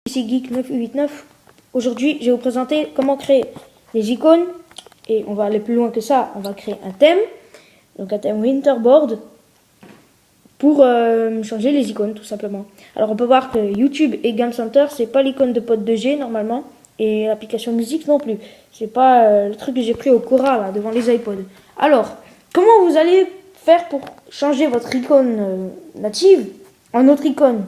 Ici Geek9889. Aujourd'hui, je vais vous présenter comment créer les icônes. Et on va aller plus loin que ça. On va créer un thème. Donc un thème Winterboard. Pour changer les icônes, tout simplement. Alors on peut voir que YouTube et Game Center, c'est pas l'icône de Pod 2G normalement. Et l'application musique non plus. C'est pas le truc que j'ai pris au Cora là, devant les iPods. Alors, comment vous allez faire pour changer votre icône native en autre icône?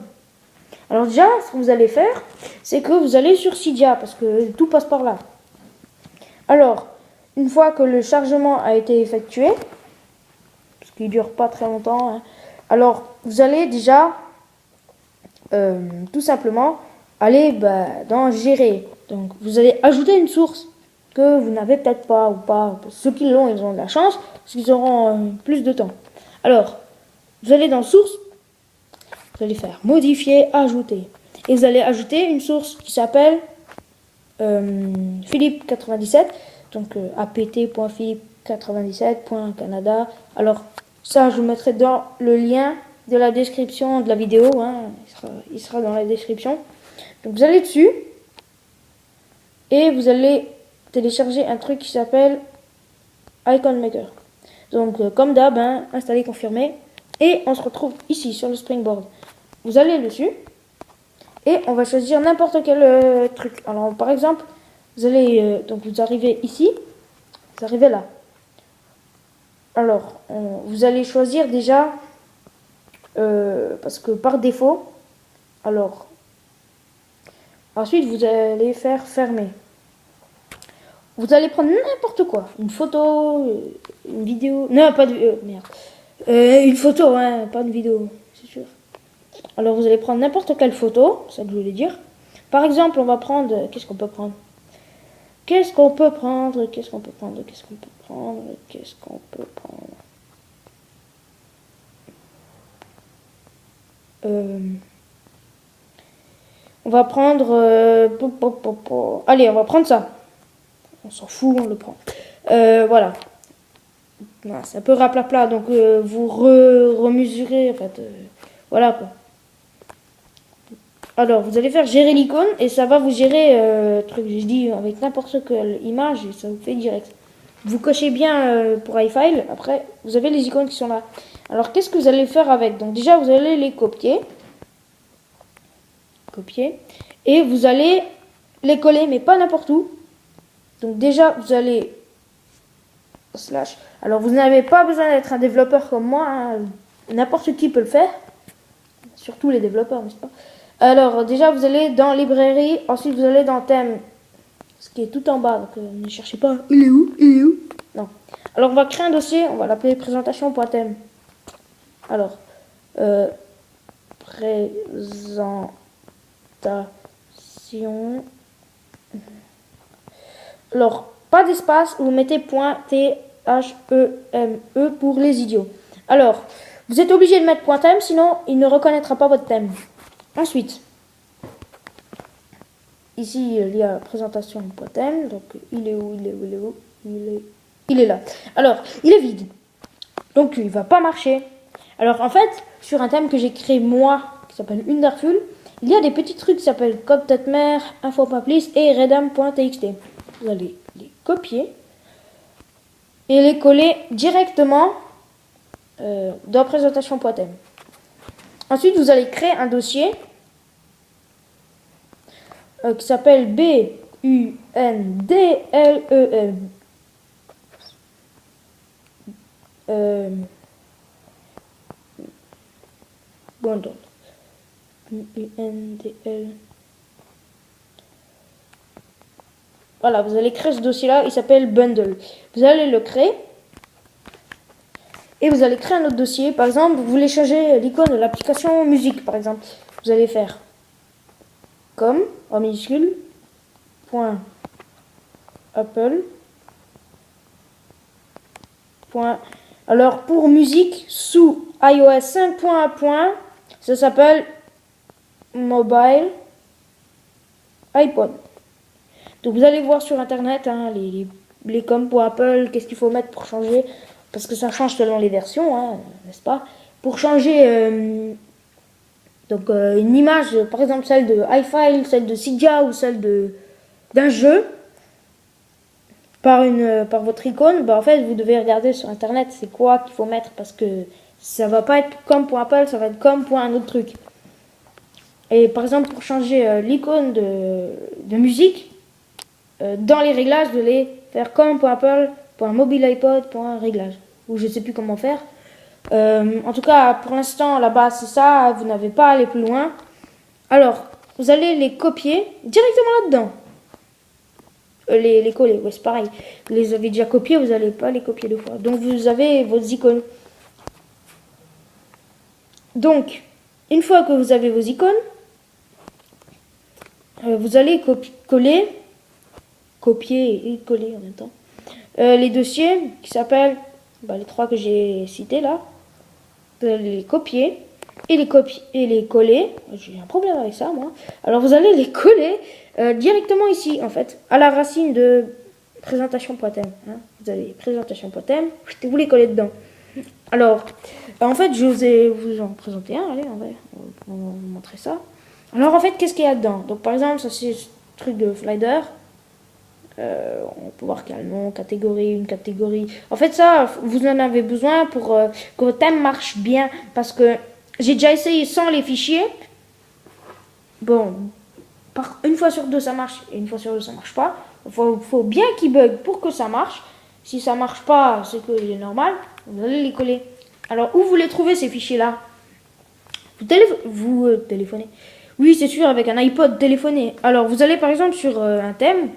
Alors déjà, ce que vous allez faire, c'est que vous allez sur Cydia, parce que tout passe par là. Alors, une fois que le chargement a été effectué, parce qu'il dure pas très longtemps, hein, alors vous allez déjà, tout simplement, aller dans Gérer. Donc, vous allez ajouter une source que vous n'avez peut-être pas ou pas. Ceux qui l'ont, ils ont de la chance, parce qu'ils auront plus de temps. Alors, vous allez dans Source, vous allez faire Modifier, Ajouter. Et vous allez ajouter une source qui s'appelle Philippe97. Donc, apt.philippe97.canada. Alors, ça, je vous mettrai dans le lien de la description de la vidéo. Hein. Il sera dans la description. Donc, vous allez dessus. Et vous allez télécharger un truc qui s'appelle Icon Maker. Donc, comme d'hab, hein, installer, confirmer. Et on se retrouve ici, sur le Springboard. Vous allez dessus. Et on va choisir n'importe quel truc. Alors, par exemple, vous allez, donc vous arrivez ici. Vous arrivez là. Alors, vous allez choisir déjà, parce que par défaut, alors, ensuite, vous allez faire fermer. Vous allez prendre n'importe quoi. Une photo, une vidéo. Non, pas de... merde. Une photo, hein, pas une vidéo, c'est sûr. Alors, vous allez prendre n'importe quelle photo. C'est ça que je voulais dire. Par exemple, on va prendre... Qu'est-ce qu'on peut prendre? Qu'est-ce qu'on peut prendre? Qu'est-ce qu'on peut prendre? Qu'est-ce qu'on peut prendre? Qu'est-ce qu'on peut prendre? On va prendre... Allez, on va prendre ça. On s'en fout, on le prend. Voilà. C'est un peu raplapla, donc vous remesurez, en fait. Voilà quoi. Alors, vous allez faire gérer l'icône et ça va vous gérer, truc, je dis, avec n'importe quelle image et ça vous fait direct. Vous cochez bien pour iFile, après, vous avez les icônes qui sont là. Alors, qu'est-ce que vous allez faire avec? Donc, déjà, vous allez les copier. Copier. Et vous allez les coller, mais pas n'importe où. Donc, déjà, vous allez... Slash. Alors, vous n'avez pas besoin d'être un développeur comme moi. Hein. N'importe qui peut le faire. Surtout les développeurs, n'est-ce pas? Alors, déjà, vous allez dans librairie. Ensuite, vous allez dans thème. Ce qui est tout en bas. Donc, ne cherchez pas. Il est où? Il est où? Non. Alors, on va créer un dossier. On va l'appeler présentation.thème. Alors, présentation. Alors, pas d'espace. Vous mettez .theme pour les idiots. Alors, vous êtes obligé de mettre .theme, sinon il ne reconnaîtra pas votre thème. Ensuite, ici il y a présentation.thème, donc il est où, il est là. Alors, il est vide, donc il va pas marcher. Alors en fait, sur un thème que j'ai créé moi, qui s'appelle Wonderful, il y a des petits trucs qui s'appellent code.tetmer, info.list et redam.txt. Vous allez les copier et les coller directement dans présentation.thème. Ensuite, vous allez créer un dossier qui s'appelle BUNDLEM. Bundle. BUNDL. Voilà, vous allez créer ce dossier-là, il s'appelle Bundle. Vous allez le créer. Et vous allez créer un autre dossier. Par exemple, vous voulez changer l'icône de l'application musique, par exemple. Vous allez faire comme, en minuscule, point Apple. Point. Alors, pour musique, sous iOS 5.1, ça s'appelle Mobile iPod. Donc, vous allez voir sur Internet, hein, les comme pour Apple, qu'est-ce qu'il faut mettre pour changer. Parce que ça change selon les versions, hein, n'est-ce pas? Pour changer Donc une image, par exemple celle de iFile, celle de Cydia ou celle d'un jeu, par votre icône, bah, en fait vous devez regarder sur internet c'est quoi qu'il faut mettre parce que ça va pas être comme pour Apple, ça va être comme pour un autre truc. Et par exemple pour changer l'icône de musique, dans les réglages vous allez faire comme pour Apple, pour un mobile iPod, pour un réglage, ou je sais plus comment faire. En tout cas pour l'instant là-bas c'est ça, vous n'avez pas à aller plus loin. Alors vous allez les copier directement là-dedans. Les coller, ouais, c'est pareil. Vous les avez déjà copiés, vous n'allez pas les copier deux fois. Donc vous avez vos icônes. Donc, une fois que vous avez vos icônes, vous allez copier et coller en même temps. Les dossiers qui s'appellent, les trois que j'ai cités là, vous allez les copier et les coller. J'ai un problème avec ça moi. Alors vous allez les coller directement ici en fait, à la racine de présentation.thème. Hein. Vous avez présentation.thème, vous les collez dedans. Alors, en fait, je vais vous en présenter un. Allez, on va vous montrer ça. Alors, en fait, qu'est-ce qu'il y a dedans? Donc, par exemple, ça c'est ce truc de slider. On peut voir qu'il y a le nom, catégorie, une catégorie. En fait, ça, vous en avez besoin pour que votre thème marche bien. Parce que j'ai déjà essayé sans les fichiers. Bon, une fois sur deux, ça marche. Et une fois sur deux, ça marche pas. Il faut bien qu'il bug pour que ça marche. Si ça marche pas, c'est qu'il est normal. Vous allez les coller. Alors, où vous les trouvez ces fichiers-là? Vous téléphonez. Oui, c'est sûr, avec un iPod téléphoné. Alors, vous allez par exemple sur un thème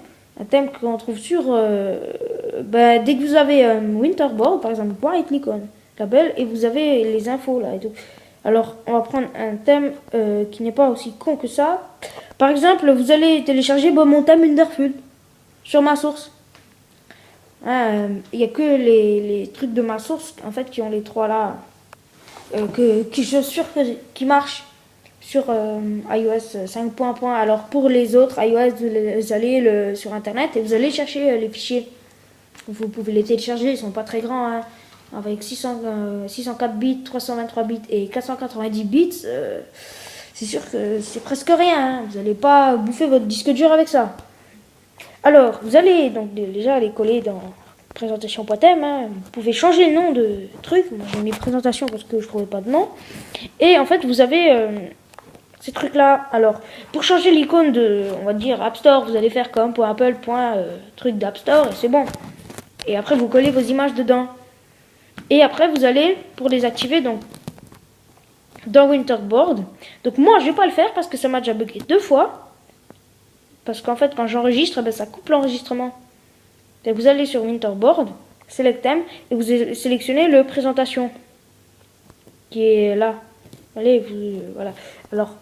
qu'on trouve sur... dès que vous avez Winterboard, par exemple, White Icon, label, et vous avez les infos là et tout. Alors, on va prendre un thème qui n'est pas aussi con que ça. Par exemple, vous allez télécharger mon thème Wonderful sur ma source. Il n'y a que les trucs de ma source en fait qui ont les trois là qui je suis sûr qui marchent sur iOS 5. Alors pour les autres iOS vous allez sur internet et vous allez chercher les fichiers. Vous pouvez les télécharger, ils sont pas très grands hein. Avec 604 bits, 323 bits et 490 bits, c'est sûr que c'est presque rien hein. Vous n'allez pas bouffer votre disque dur avec ça. Alors, vous allez donc déjà les coller dans présentation.thème. Hein. Vous pouvez changer le nom de truc. Moi, j'ai mis présentation parce que je trouvais pas de nom. Et en fait, vous avez ces trucs-là. Alors, pour changer l'icône de, on va dire, App Store, vous allez faire comme pour Apple, truc d'App Store et c'est bon. Et après, vous collez vos images dedans. Et après, vous allez, pour les activer, donc, dans Winterboard. Donc, moi, je vais pas le faire parce que ça m'a déjà bugué 2 fois. Parce qu'en fait, quand j'enregistre, ça coupe l'enregistrement. Vous allez sur Winterboard, Select Theme, et vous sélectionnez le présentation. Qui est là. Allez, voilà. Alors,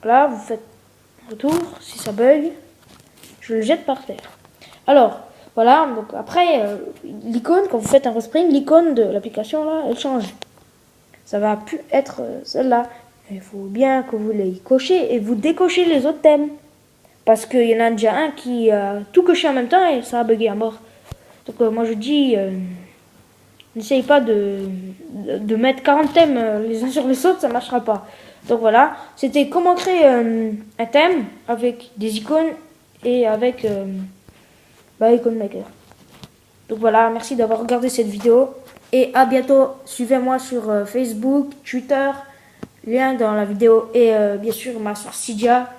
là, vous faites retour. Si ça bug, je le jette par terre. Alors, voilà. Donc après, l'icône, quand vous faites un respring, l'icône de l'application, là, elle change. Ça va plus être celle-là. Il faut bien que vous les cochez et vous décochez les autres thèmes. Parce qu'il y en a déjà un qui a tout coché en même temps et ça a bugué à mort. Donc moi je dis, n'essayez pas de mettre 40 thèmes les uns sur les autres, ça ne marchera pas. Donc voilà, c'était comment créer un thème avec des icônes et avec Icon Maker. Donc voilà, merci d'avoir regardé cette vidéo et à bientôt. Suivez-moi sur Facebook, Twitter, lien dans la vidéo et bien sûr ma source Cydia.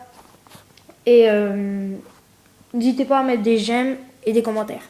Et n'hésitez pas à mettre des j'aime et des commentaires.